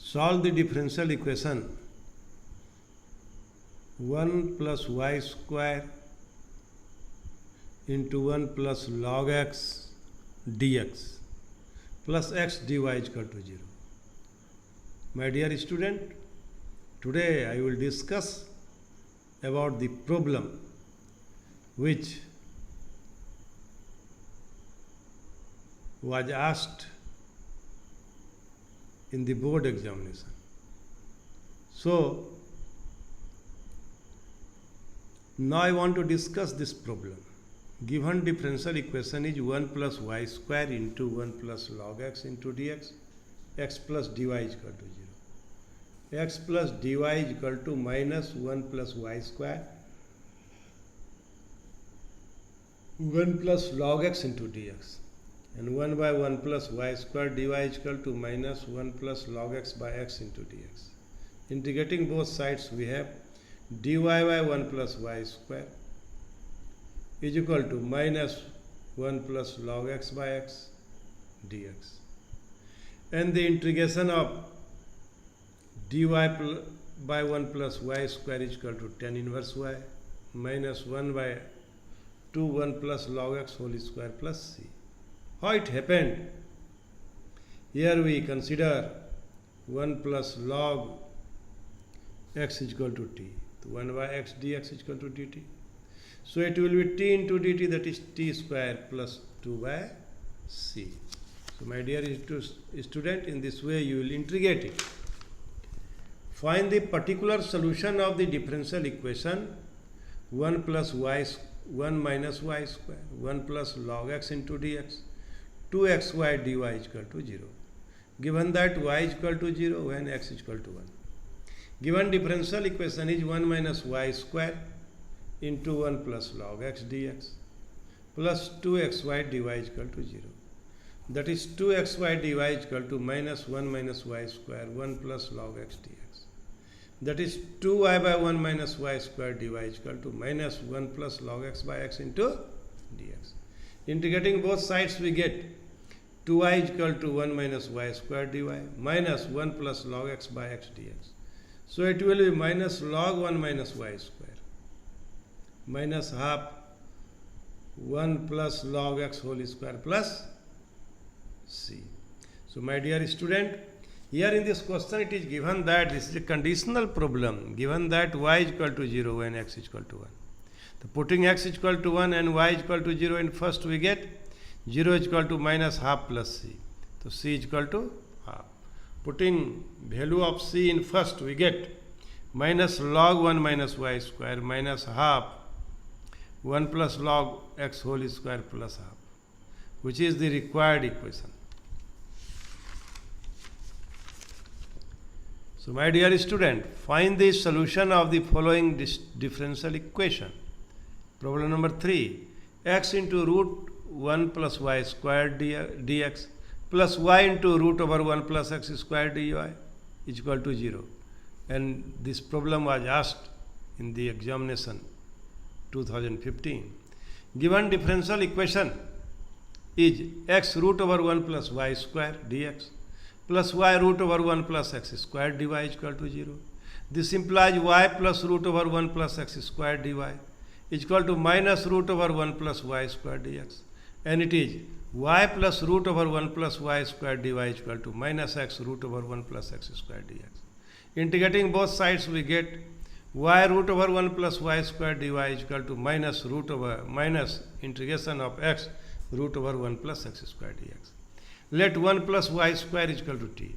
Solve the differential equation 1 plus y square into 1 plus log x dx plus x dy is equal to 0. My dear student, today I will discuss about the problem which was asked in the board examination. So, now I want to discuss this problem. Given differential equation is 1 plus y square into 1 plus log x into dx, x plus dy is equal to 0. X plus dy is equal to minus 1 plus y square, 1 plus log x into dx, and 1 by 1 plus y square dy is equal to minus 1 plus log x by x into dx. Integrating both sides, we have dy by 1 plus y square is equal to minus 1 plus log x by x dx. And the integration of dy by 1 plus y square is equal to tan inverse y minus 1 by 2 1 plus log x whole square plus c. How it happened? Here we consider 1 plus log x is equal to t. So 1 by x dx is equal to dt. So it will be t into dt, that is t square plus 2 by c. So my dear student, in this way you will integrate it. Find the particular solution of the differential equation 1 plus y 1 minus y square 1 plus log x into dx 2xy dy is equal to 0. Given that y is equal to 0 when x is equal to 1. Given differential equation is 1 minus y square into 1 plus log x dx plus 2xy dy is equal to 0. That is 2xy dy is equal to minus 1 minus y square 1 plus log x dx. That is 2y by 1 minus y square dy is equal to minus 1 plus log x by x into dx. Integrating both sides, we get 2y is equal to 1 minus y square dy minus 1 plus log x by x dx. So it will be minus log 1 minus y square minus half 1 plus log x whole square plus c. So my dear student, here in this question it is given that this is a conditional problem, given that y is equal to 0 when x is equal to 1. So putting x is equal to 1 and y is equal to 0 in first, we get 0 is equal to minus half plus c. So c is equal to half. Putting value of c in first, we get minus log 1 minus y square minus half 1 plus log x whole square plus half, which is the required equation. So my dear student, find the solution of the following differential equation. Problem number 3, x into root 1 plus y squared dx plus y into root over 1 plus x squared dy is equal to 0. And this problem was asked in the examination 2015. Given differential equation is x root over 1 plus y square dx plus y root over 1 plus x squared dy is equal to 0. This implies y plus root over 1 plus x squared dy is equal to minus root over 1 plus y squared dx. And it is y plus root over 1 plus y squared dy is equal to minus x root over 1 plus x squared dx. Integrating both sides, we get y root over 1 plus y squared dy is equal to minus root over minus integration of x root over 1 plus x squared dx. Let 1 plus y square is equal to t.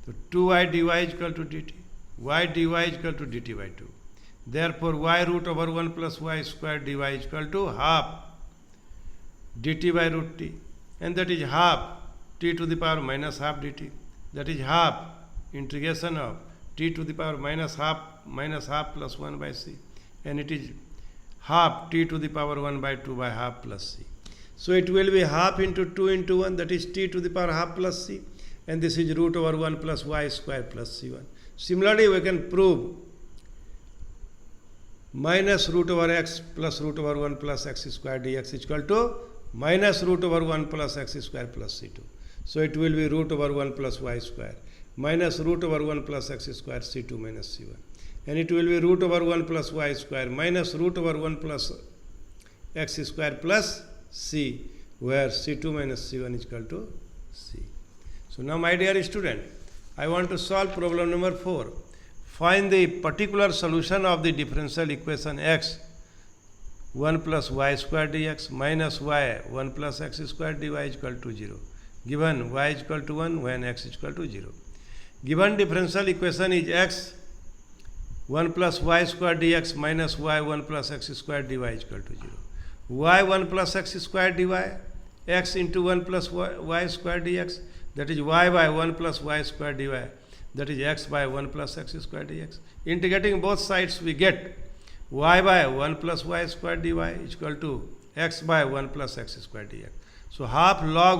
So 2y dy is equal to dt. Y dy is equal to dt by 2. Therefore, y root over 1 plus y square dy is equal to half dt by root t. And that is half t to the power minus half dt. That is half integration of t to the power minus half plus 1 by c. And it is half t to the power 1 by 2 by half plus c. So it will be half into 2 into 1, that is t to the power half plus c. And this is root over 1 plus y square plus c1. Similarly, we can prove minus root over x plus root over 1 plus x square dx is equal to minus root over 1 plus x square plus c2. So it will be root over 1 plus y square minus root over 1 plus x square c2 minus c1. And it will be root over 1 plus y square minus root over 1 plus x square plus c, where c2 minus c1 is equal to c. So now, my dear student, I want to solve problem number 4. Find the particular solution of the differential equation x 1 plus y square dx minus y 1 plus x square dy is equal to 0. Given y is equal to 1 when x is equal to 0. Given differential equation is x 1 plus y square dx minus y 1 plus x square dy is equal to 0. Y 1 plus x square dy, x into 1 plus y square dx, that is y by 1 plus y square dy, that is x by 1 plus x square dx. Integrating both sides, we get y by 1 plus y square dy is equal to x by 1 plus x square dx. So half log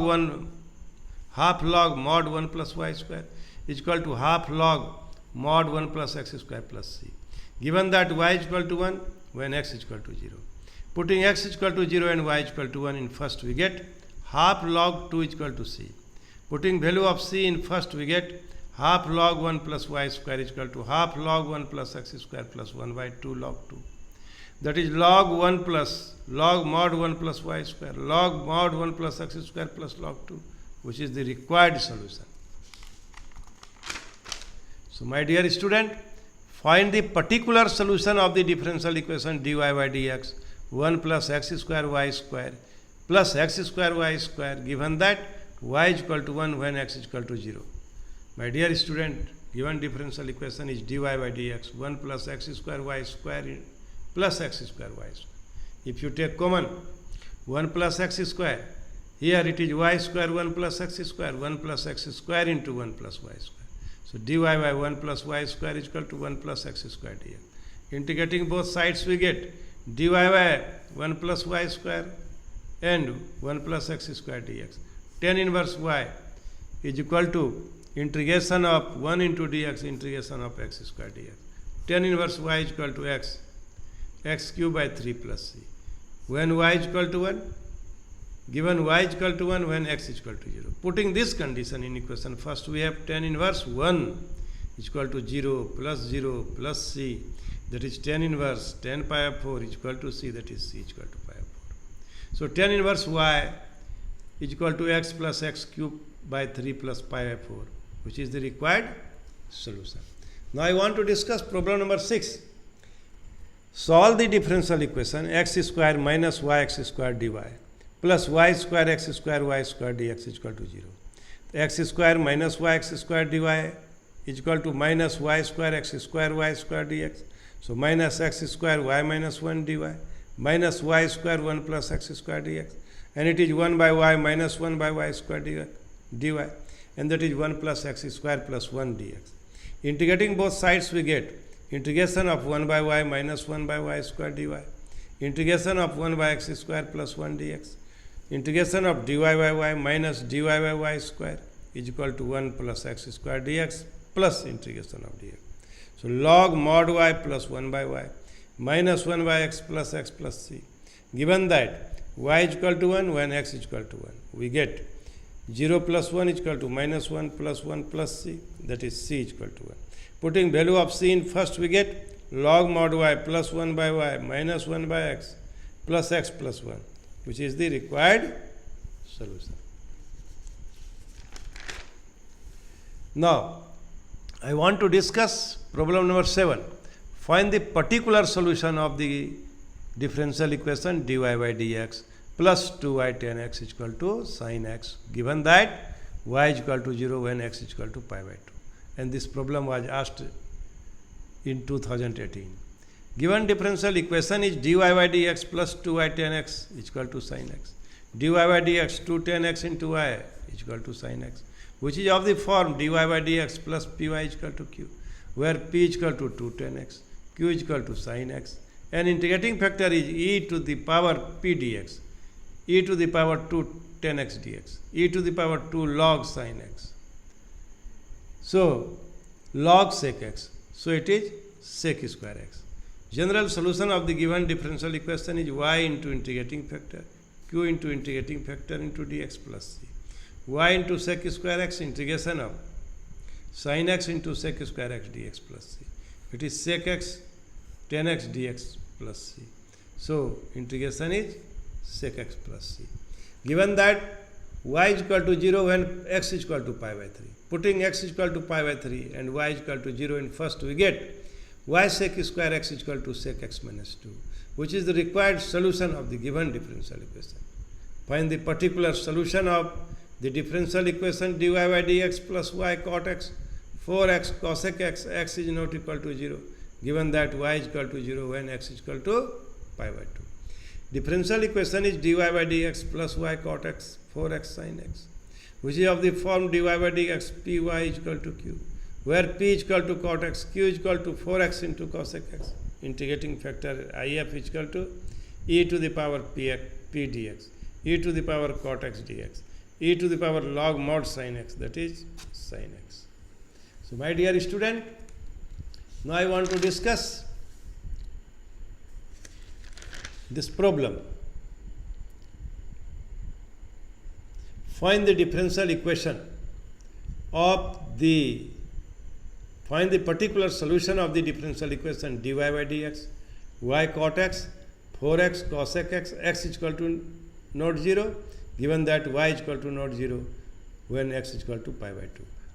mod 1 plus y square is equal to half log mod 1 plus x square plus c. Given that y is equal to 1 when x is equal to 0. Putting x is equal to 0 and y is equal to 1 in first, we get half log 2 is equal to c. Putting value of c in first, we get half log 1 plus y square is equal to half log 1 plus x square plus 1 by 2 log 2. That is log 1 plus log mod 1 plus y square log mod 1 plus x square plus log 2, which is the required solution. So, my dear student, find the particular solution of the differential equation dy by dx 1 plus x square y square plus x square y square, given that y is equal to 1 when x is equal to 0. My dear student, given differential equation is dy by dx 1 plus x square y square plus x square y square. If you take common 1 plus x square, here it is y square 1 plus x square, 1 plus x square into 1 plus y square. So dy by 1 plus y square is equal to 1 plus x square dx. Integrating both sides, we get dy by 1 plus y square and 1 plus x square dx. Tan inverse y is equal to integration of 1 into dx integration of x square dx. Tan inverse y is equal to x cube by 3 plus c. When y is equal to 1, given y is equal to 1 when x is equal to 0. Putting this condition in equation, first we have tan inverse 1 is equal to 0 plus c, that is tan inverse 10 pi of 4 is equal to c, that is c is equal to pi of 4. So tan inverse y is equal to x plus x cube by 3 plus pi by 4, which is the required solution. Now I want to discuss problem number 6. Solve the differential equation x square minus yx square dy plus y square x square y square dx is equal to 0. X square minus yx square dy is equal to minus y square x square y square dx. So minus x square y minus 1 dy minus y square 1 plus x square dx, and it is 1 by y minus 1 by y square dy, and that is 1 plus x square plus 1 dx. Integrating both sides, we get integration of 1 by y minus 1 by y square dy, integration of 1 by x square plus 1 dx, integration of dy by y minus dy by y square is equal to 1 plus x square dx plus integration of dx. So log mod y plus 1 by y minus 1 by x plus c. Given that y is equal to 1 when x is equal to 1, we get 0 plus 1 is equal to minus 1 plus c, that is c is equal to 1. Putting value of c in first, we get log mod y plus 1 by y minus 1 by x plus 1, which is the required solution. Now, I want to discuss problem number 7. Find the particular solution of the differential equation dy by dx plus 2y tan x is equal to sin x, given that y is equal to 0 when x is equal to pi by 2. And this problem was asked in 2018. Given differential equation is dy by dx plus 2y tan x is equal to sin x. dy by dx 2 tan x into y is equal to sin x, which is of the form dy by dx plus py is equal to q, where p is equal to 2 tan x, q is equal to sin x, and integrating factor is e to the power p dx, e to the power 2 tan x dx, e to the power 2 log sin x. So log sec x, so it is sec square x. General solution of the given differential equation is y into integrating factor, q into integrating factor into dx plus c. Y into sec square x integration of sin x into sec square x dx plus c. It is sec x 10x dx plus c. So integration is sec x plus c. Given that y is equal to 0 when x is equal to pi by 3. Putting x is equal to pi by 3 and y is equal to 0 in first, we get y sec square x is equal to sec x minus 2, which is the required solution of the given differential equation. Find the particular solution of the differential equation dy by dx plus y cot x 4x cosec x is not equal to 0, given that y is equal to 0 when x is equal to pi by 2. Differential equation is dy by dx plus y cot x 4x sin x, which is of the form dy by dx py is equal to q, where p is equal to cot x, q is equal to 4x into cosec x. Integrating factor if is equal to e to the power p dx, e to the power cot x dx, e to the power log mod sin x, that is sin x. So my dear student, now I want to discuss this problem. Find the differential equation of the particular solution of the differential equation dy by dx y cot x 4x cosec x x is equal to not 0, given that y is equal to not 0 when x is equal to pi by 2.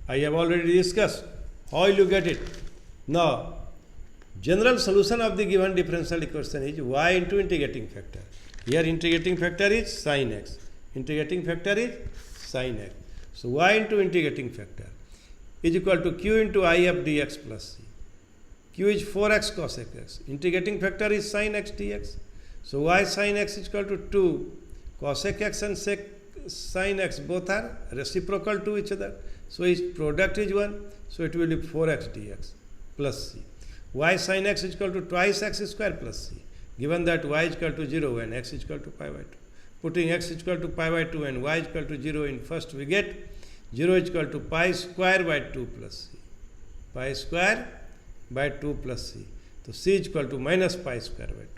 I have already discussed how you get it. Now, general solution of the given differential equation is y into integrating factor. Here integrating factor is sin x. Integrating factor is sin x. So y into integrating factor is equal to q into if dx plus c. Q is 4x cosec x. Integrating factor is sin x dx. So y sin x is equal to 2 cosec x and sec sin x both are reciprocal to each other. So its product is 1. So it will be 4x dx plus c. Y sin x is equal to twice x square plus c, given that y is equal to 0 and x is equal to pi by 2. Putting x is equal to pi by 2 and y is equal to 0 in first, we get 0 is equal to pi square by 2 plus c. Pi square by 2 plus c. So c is equal to minus pi square by 2.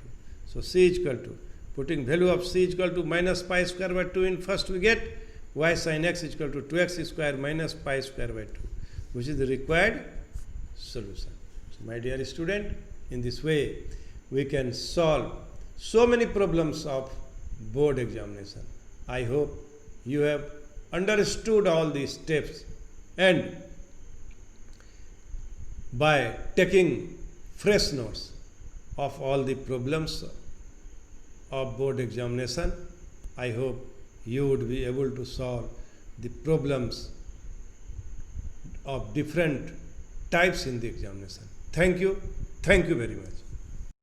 So c is equal to, putting value of c is equal to minus pi square by 2 in first, we get y sin x is equal to 2x square minus pi square by 2, which is the required solution. So my dear student, in this way we can solve so many problems of board examination. I hope you have understood all these steps, and by taking fresh notes of all the problems of board examination, I hope you would be able to solve the problems of different types in the examination. Thank you very much.